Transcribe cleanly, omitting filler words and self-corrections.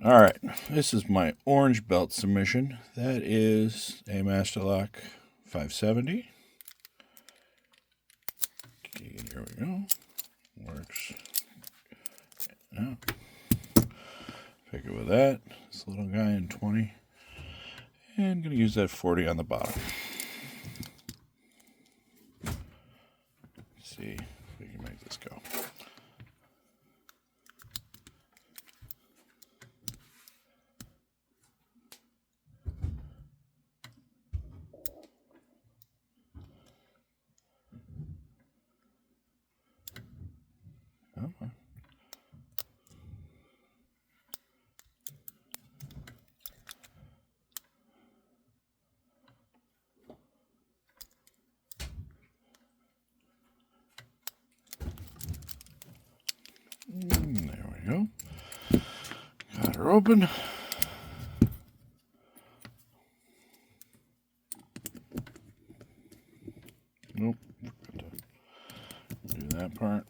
All right, this is my orange belt submission. That is a Master Lock 570. Okay, here we go. Works. Yeah. Pick it with that. This little guy in 20. And gonna use that 40 on the bottom. Let's see if we can make this go. Okay. There we go. Got her open. Nope. Forgot to do that part.